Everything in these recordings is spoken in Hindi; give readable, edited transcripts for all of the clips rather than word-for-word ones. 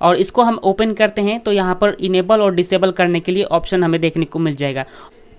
और इसको हम ओपन करते हैं तो यहाँ पर इनेबल और डिसेबल करने के लिए ऑप्शन हमें देखने को मिल जाएगा।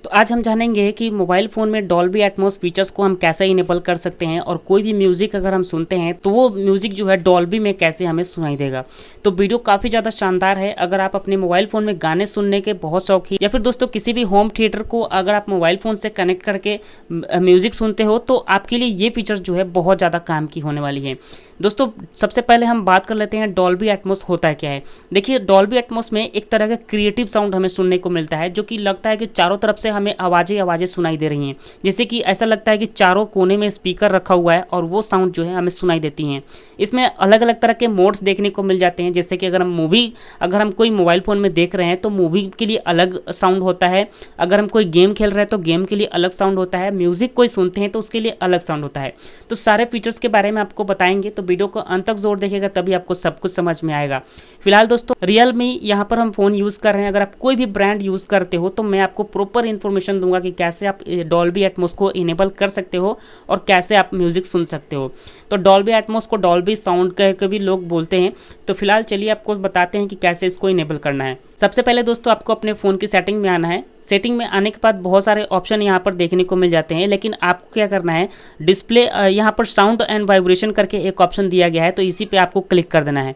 तो आज हम जानेंगे कि मोबाइल फ़ोन में डॉल्बी एटमॉस फीचर्स को हम कैसे इनेबल कर सकते हैं और कोई भी म्यूज़िक अगर हम सुनते हैं तो वो म्यूज़िक जो है डॉल्बी में कैसे हमें सुनाई देगा। तो वीडियो काफ़ी ज़्यादा शानदार है। अगर आप अपने मोबाइल फ़ोन में गाने सुनने के बहुत शौकीन या फिर दोस्तों किसी भी होम थिएटर को अगर आप मोबाइल फ़ोन से कनेक्ट करके म्यूज़िक सुनते हो तो आपके लिए ये फीचर जो है बहुत ज़्यादा काम की होने वाली है। दोस्तों सबसे पहले हम बात कर लेते हैं डॉल्बी एटमॉस होता क्या है। देखिए डॉल्बी एटमॉस में एक तरह का क्रिएटिव साउंड हमें सुनने को मिलता है जो कि लगता है कि चारों तरफ से हमें आवाज़ें सुनाई दे रही हैं। जैसे कि ऐसा लगता है कि चारों कोने में स्पीकर रखा हुआ है और वो साउंड जो है हमें सुनाई देती हैं। इसमें अलग अलग तरह के मोड्स देखने को मिल जाते हैं। जैसे कि अगर हम कोई मोबाइल फ़ोन में देख रहे हैं तो मूवी के लिए अलग साउंड होता है। अगर हम कोई गेम खेल रहे हैं तो गेम के लिए अलग साउंड होता है। म्यूज़िक कोई सुनते हैं तो उसके लिए अलग साउंड होता है। तो सारे फीचर्स के बारे में आपको बताएंगे, तो वीडियो को अंत तक जोर देखिएगा तभी आपको सब कुछ समझ में आएगा। फिलहाल दोस्तों रियलमी यहाँ पर हम फ़ोन यूज़ कर रहे हैं। अगर आप कोई भी ब्रांड यूज़ करते हो तो मैं आपको प्रॉपर इन्फॉर्मेशन दूंगा कि कैसे आप डॉल्बी एटमॉस को इनेबल कर सकते हो और कैसे आप म्यूज़िक सुन सकते हो। तो डॉल्बी एटमॉस को डॉल्बी साउंड कह के भी लोग बोलते हैं। तो फिलहाल चलिए आपको बताते हैं कि कैसे इसको इनेबल करना है। सबसे पहले दोस्तों आपको अपने फ़ोन की सेटिंग में आना है। सेटिंग में आने के बाद बहुत सारे ऑप्शन यहाँ पर देखने को मिल जाते हैं, लेकिन आपको क्या करना है, डिस्प्ले यहाँ पर साउंड एंड वाइब्रेशन करके एक ऑप्शन दिया गया है, तो इसी पे आपको क्लिक कर देना है।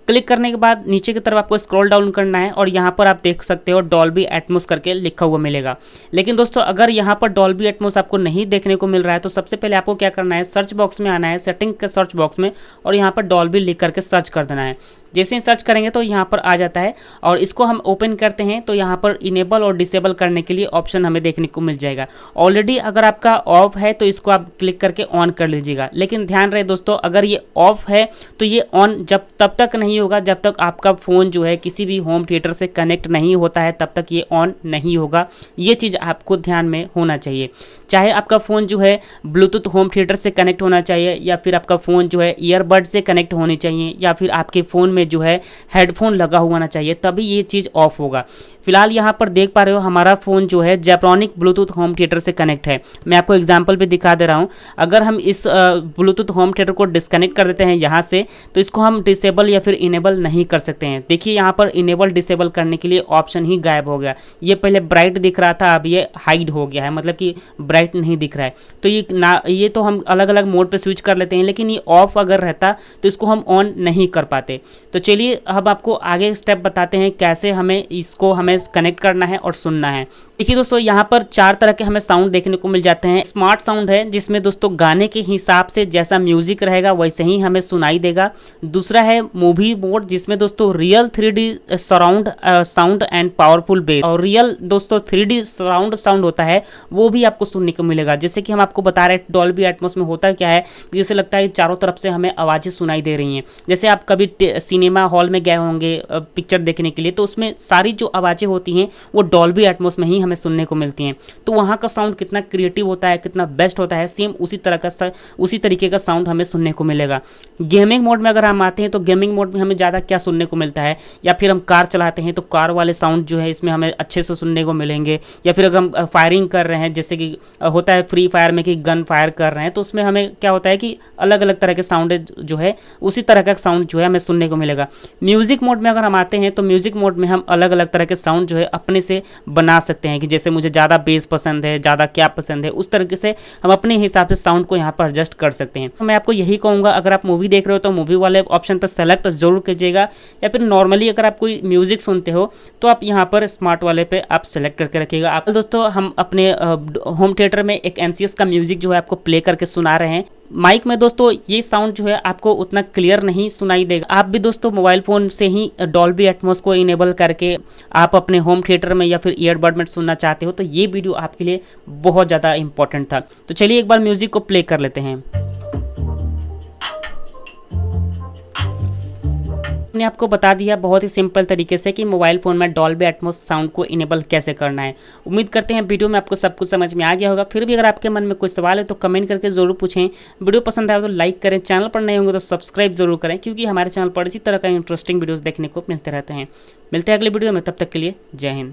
क्लिक करने के बाद नीचे की तरफ आपको स्क्रॉल डाउन करना है और यहाँ पर आप देख सकते हो डॉल्बी एटमॉस करके लिखा हुआ मिलेगा। लेकिन दोस्तों अगर यहाँ पर डॉल्बी एटमॉस आपको नहीं देखने को मिल रहा है तो सबसे पहले आपको क्या करना है, सर्च बॉक्स में आना है, सेटिंग के सर्च बॉक्स में, और यहाँ पर डॉल्बी लिख करके सर्च कर देना है। जैसे ही सर्च करेंगे तो यहाँ पर आ जाता है और इसको हम ओपन करते हैं तो यहाँ पर इनेबल और डिसेबल करने के लिए ऑप्शन हमें देखने को मिल जाएगा। ऑलरेडी अगर आपका ऑफ है तो इसको आप क्लिक करके ऑन कर लीजिएगा। लेकिन ध्यान रहे दोस्तों, अगर ये ऑफ है तो ये ऑन तब तक नहीं होगा जब तक आपका फ़ोन जो है किसी भी होम थिएटर से कनेक्ट नहीं होता है, तब तक ये ऑन नहीं होगा। ये चीज़ आपको ध्यान में होना चाहिए। चाहे आपका फ़ोन जो है ब्लूटूथ होम थिएटर से कनेक्ट होना चाहिए या फिर आपका फ़ोन जो है ईयरबड से कनेक्ट होनी चाहिए या फिर आपके फ़ोन में जो है हेडफोन लगा हुआ ना चाहिए, तभी ये चीज़ ऑफ होगा। फिलहाल यहाँ पर देख पा रहे हो हमारा फ़ोन जो है जेब्रॉनिक ब्लूटूथ होम थिएटर से कनेक्ट है। मैं आपको एग्जांपल भी दिखा दे रहा हूँ। अगर हम इस ब्लूटूथ होम थिएटर को डिस्कनेक्ट कर देते हैं यहाँ से, तो इसको हम डिसेबल या फिर इनेबल नहीं कर सकते हैं। देखिए यहाँ पर इनेबल डिसेबल करने के लिए ऑप्शन ही गायब हो गया। ये पहले ब्राइट दिख रहा था, अब ये हाइड हो गया है, मतलब कि ब्राइट नहीं दिख रहा है। तो ये तो हम अलग अलग मोड पे स्विच कर लेते हैं, लेकिन ये ऑफ अगर रहता तो इसको हम ऑन नहीं कर पाते। तो चलिए अब आपको आगे स्टेप बताते हैं कैसे हमें कनेक्ट करना है और सुनना है। देखिए दोस्तों यहाँ पर 4 तरह के हमें साउंड देखने को मिल जाते हैं। स्मार्ट साउंड है जिसमें दोस्तों गाने के हिसाब से जैसा म्यूजिक रहेगा वैसे ही हमें सुनाई देगा। दूसरा है मूवी मोड जिसमें दोस्तों real 3D surround sound and powerful base, और रियल दोस्तों 3D सराउंड साउंड होता है वो भी आपको सुनने को मिलेगा। जैसे कि हम आपको बता रहे हैं डॉल्बी एटमॉस में होता क्या है, जैसे लगता है चारों तरफ से हमें आवाज़ें सुनाई दे रही हैं। जैसे आप कभी सिनेमा हॉल में गए होंगे पिक्चर देखने के लिए, तो उसमें सारी जो आवाज़ें होती हैं वो डॉल्बी एटमॉस में ही हमें सुनने को मिलती हैं। तो वहाँ का साउंड कितना क्रिएटिव होता है, कितना बेस्ट होता है, सेम उसी तरीके का साउंड हमें सुनने को मिलेगा। गेमिंग मोड में अगर हम आते हैं तो गेमिंग मोड में हमें ज़्यादा क्या सुनने को मिलता है, या फिर हम कार चलाते हैं तो कार वाले साउंड जो है इसमें हमें अच्छे से सुनने को मिलेंगे। या फिर अगर हम फायरिंग कर रहे हैं, जैसे कि होता है फ्री फायर में कि गन फायर कर रहे हैं, तो उसमें हमें क्या होता है कि अलग अलग तरह के साउंड जो है उसी तरह का साउंड जो है हमें सुनने को मिलेगा। म्यूज़िक मोड में अगर हम आते हैं तो म्यूज़िक मोड में हम अलग अलग तरह के साउंड जो है अपने से बना सकते हैं कि जैसे मुझे ज़्यादा बेस पसंद है, ज़्यादा क्या पसंद है, उस तरीके से हम अपने हिसाब से साउंड को यहाँ पर एडजस्ट कर सकते हैं। तो मैं आपको यही कहूँगा, अगर आप मूवी देख रहे हो तो मूवी वाले ऑप्शन पर सेलेक्ट जरूर कीजिएगा, या फिर नॉर्मली अगर आप कोई म्यूज़िक सुनते हो तो आप यहाँ पर स्मार्ट वाले पे आप सेलेक्ट करके रखिएगा। आप दोस्तों हम अपने होम थिएटर में एक एनसीएस का म्यूज़िक जो है आपको प्ले करके सुना रहे हैं। माइक में दोस्तों ये साउंड जो है आपको उतना क्लियर नहीं सुनाई देगा। आप भी दोस्तों मोबाइल फ़ोन से ही डॉल्बी एटमॉस को इनेबल करके आप अपने होम थिएटर में या फिर ईयरबड में सुनना चाहते हो तो ये वीडियो आपके लिए बहुत ज़्यादा इंपॉर्टेंट था। तो चलिए एक बार म्यूज़िक को प्ले कर लेते हैं। मैंने आपको बता दिया बहुत ही सिंपल तरीके से कि मोबाइल फ़ोन में डॉल्बी एटमॉस साउंड को इनेबल कैसे करना है। उम्मीद करते हैं वीडियो में आपको सब कुछ समझ में आ गया होगा। फिर भी अगर आपके मन में कोई सवाल है तो कमेंट करके ज़रूर पूछें। वीडियो पसंद आए तो लाइक करें, चैनल पर नए होंगे तो सब्सक्राइब जरूर करें, क्योंकि हमारे चैनल पर इसी तरह का इंटरेस्टिंग वीडियोज़ देखने को मिलते रहते हैं। मिलते हैं अगले वीडियो में, तब तक के लिए जय हिंद।